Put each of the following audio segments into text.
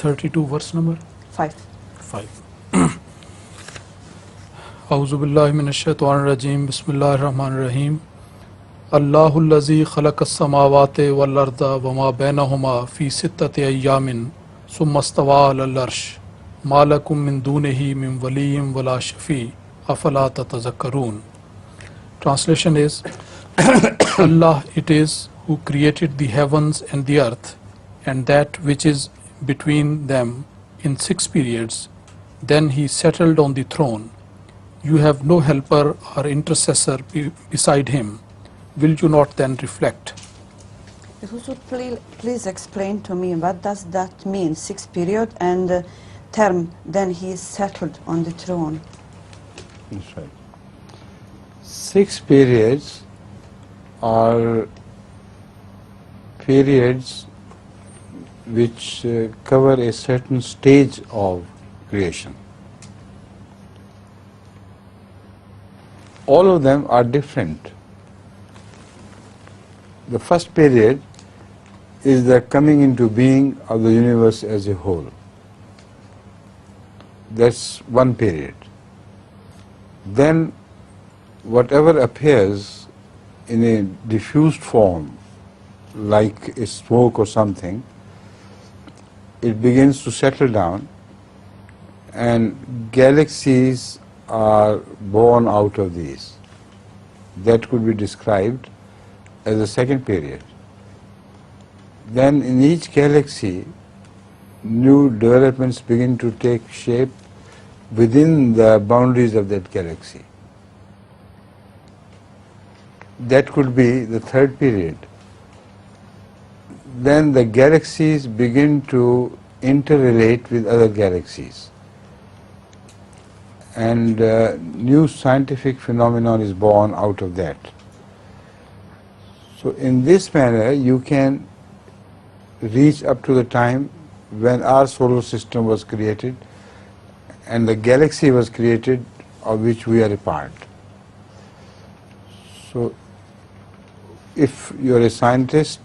32 verse number 5. 5. اعوذ باللہ من الشیطان الرجیم بسم اللہ الرحمن الرحیم اللہ الذی خلق السماوات والارض وما بینہما فی ستۃ ایام ثم استوى علی العرش ما لکم من دونہ من ولی ولا شفیع افلا تتذکرون. Translation is Allah it is who created the heavens and the earth and that which is between them in 6 periods. Then he settled on the throne. You have no helper or intercessor beside him. Will you not then reflect? If you should please explain to me what does that mean, 6 period and term, then he is settled on the throne. That's right. 6 periods are periods which cover a certain stage of creation. All of them are different. The first period is the coming into being of the universe as a whole. That's one period. Then whatever appears in a diffused form, like a smoke or something, it begins to settle down and galaxies are born out of these. That could be described as the second period. Then in each galaxy, new developments begin to take shape within the boundaries of that galaxy. That could be the third period. Then the galaxies begin to interrelate with other galaxies. And new scientific phenomenon is born out of that. So in this manner you can reach up to the time when our solar system was created and the galaxy was created of which we are a part. So if you are a scientist,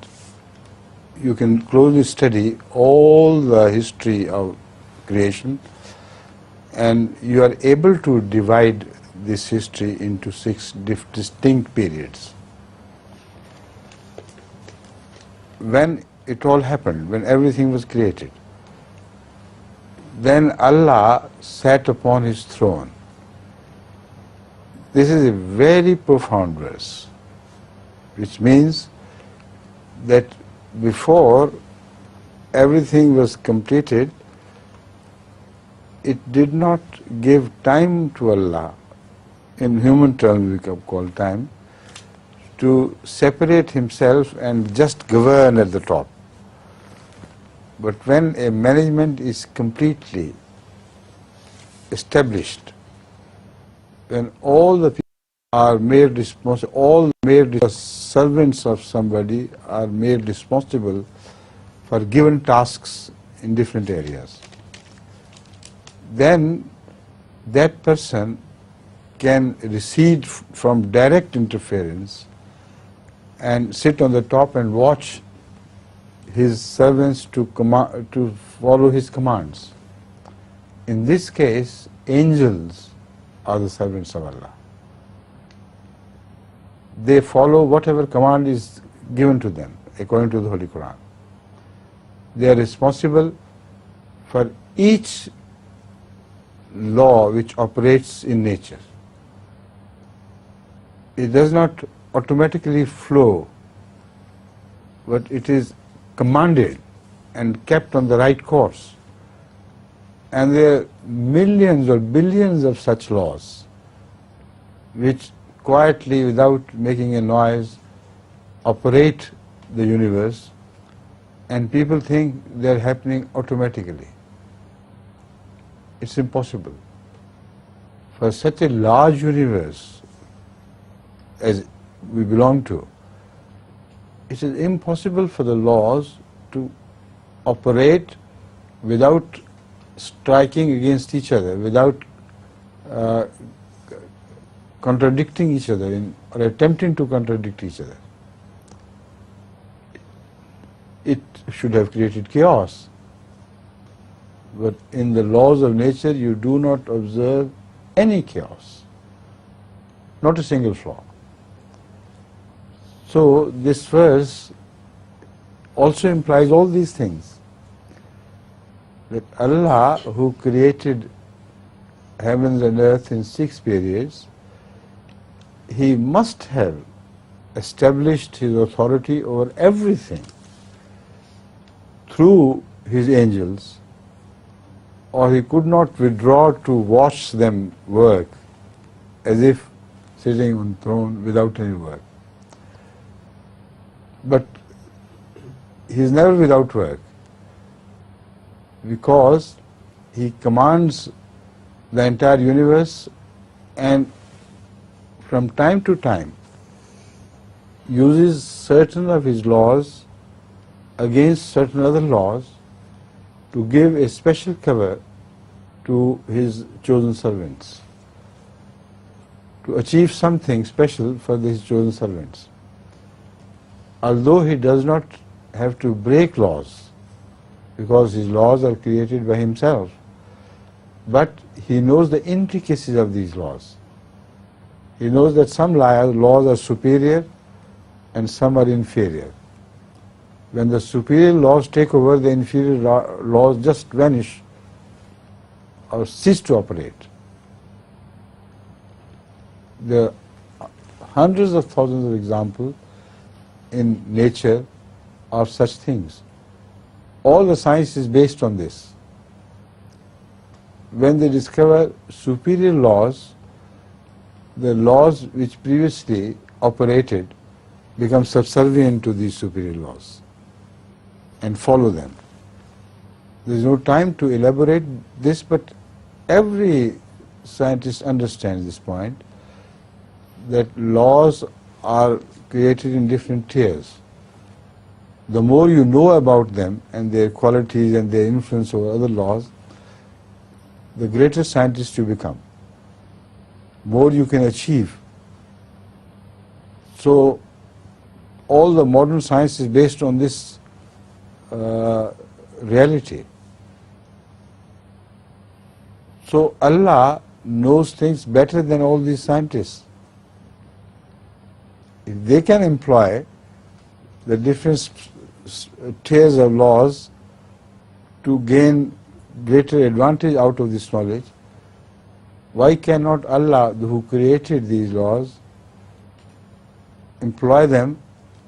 you can closely study all the history of creation and you are able to divide this history into 6 distinct periods. When it all happened, when everything was created, then Allah sat upon his throne. This is a very profound verse, which means that before everything was completed, it did not give time to Allah, in human terms we can call time, to separate himself and just govern at the top. But when a management is completely established, when all the people are made responsible, all made servants of somebody are made responsible for given tasks in different areas, then that person can recede from direct interference and sit on the top and watch his servants to follow his commands. In this case, angels are the servants of Allah. They follow whatever command is given to them according to the Holy Quran. They are responsible for each law which operates in nature. It does not automatically flow, but it is commanded and kept on the right course. And there are millions or billions of such laws which quietly, without making a noise, operate the universe, and people think they are happening automatically. It's impossible. For such a large universe as we belong to, it is impossible for the laws to operate without striking against each other, without contradicting each other or attempting to contradict each other. It should have created chaos. but in the laws of nature you do not observe any chaos, not a single flaw. So this verse also implies all these things, that Allah, who created heavens and earth in 6 periods, He must have established His authority over everything through His angels, or He could not withdraw to watch them work as if sitting on throne without any work. But He is never without work, because He commands the entire universe, and from time to time uses certain of His laws against certain other laws to give a special cover to His chosen servants, to achieve something special for His chosen servants. Although He does not have to break laws, because His laws are created by Himself, but He knows the intricacies of these laws. He knows that some laws are superior and some are inferior. When the superior laws take over, the inferior laws just vanish or cease to operate. There are hundreds of thousands of examples in nature of such things. All the science is based on this. When they discover superior laws, the laws which previously operated become subservient to these superior laws and follow them. There is no time to elaborate this, but every scientist understands this point, that laws are created in different tiers. The more you know about them and their qualities and their influence over other laws, the greater scientist you become, more you can achieve. So all the modern science is based on this reality. So Allah knows things better than all these scientists. If they can employ the different tiers of laws to gain greater advantage out of this knowledge, why cannot Allah, who created these laws, employ them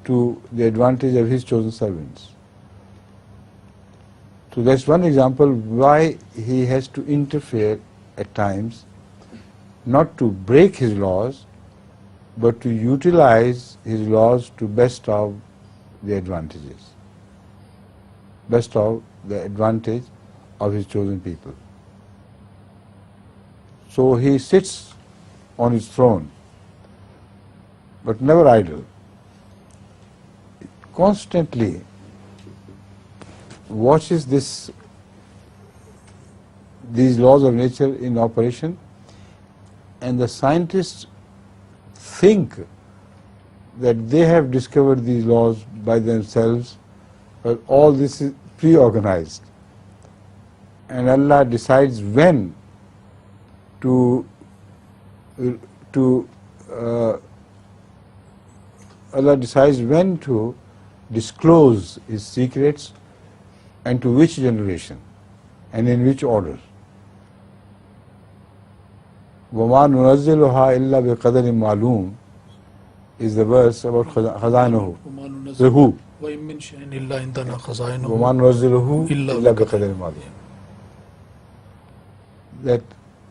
to the advantage of His chosen servants? So that's one example why He has to interfere at times, not to break His laws, but to utilize His laws to best of the advantages, best of the advantage of His chosen people. So He sits on His throne, but never idle. Constantly watches these laws of nature in operation, and the scientists think that they have discovered these laws by themselves, but all this is pre-organized, and Allah decides when to disclose His secrets and to which generation and in which order. وَمَا نُنَزِّلُهَا إِلَّا بِقَدَرٍ مَعْلُومٍ is the verse about خزائنه. وَمَا نُنَزِّلُهُ إِلَّا بِقَدَرٍ مَعْلُومٍ. That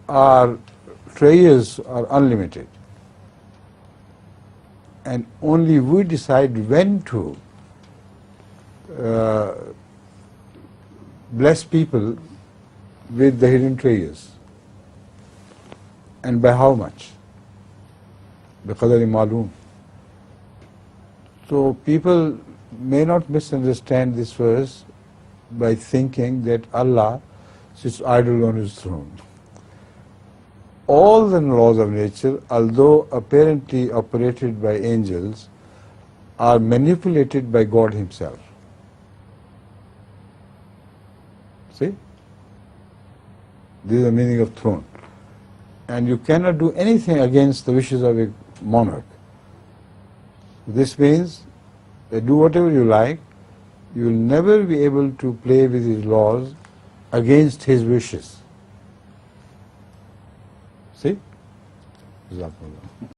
our treasures are unlimited, and only we decide when to bless people with the hidden treasures and by how much. بِقَدَرٍ مَعْلُومٍ. So people may not misunderstand this verse by thinking that Allah sits idle on His throne. All the laws of nature, although apparently operated by angels, are manipulated by God Himself. See? This is the meaning of throne. And you cannot do anything against the wishes of a monarch. This means that do whatever you like, you will never be able to play with his laws against his wishes. See? Jazakallah.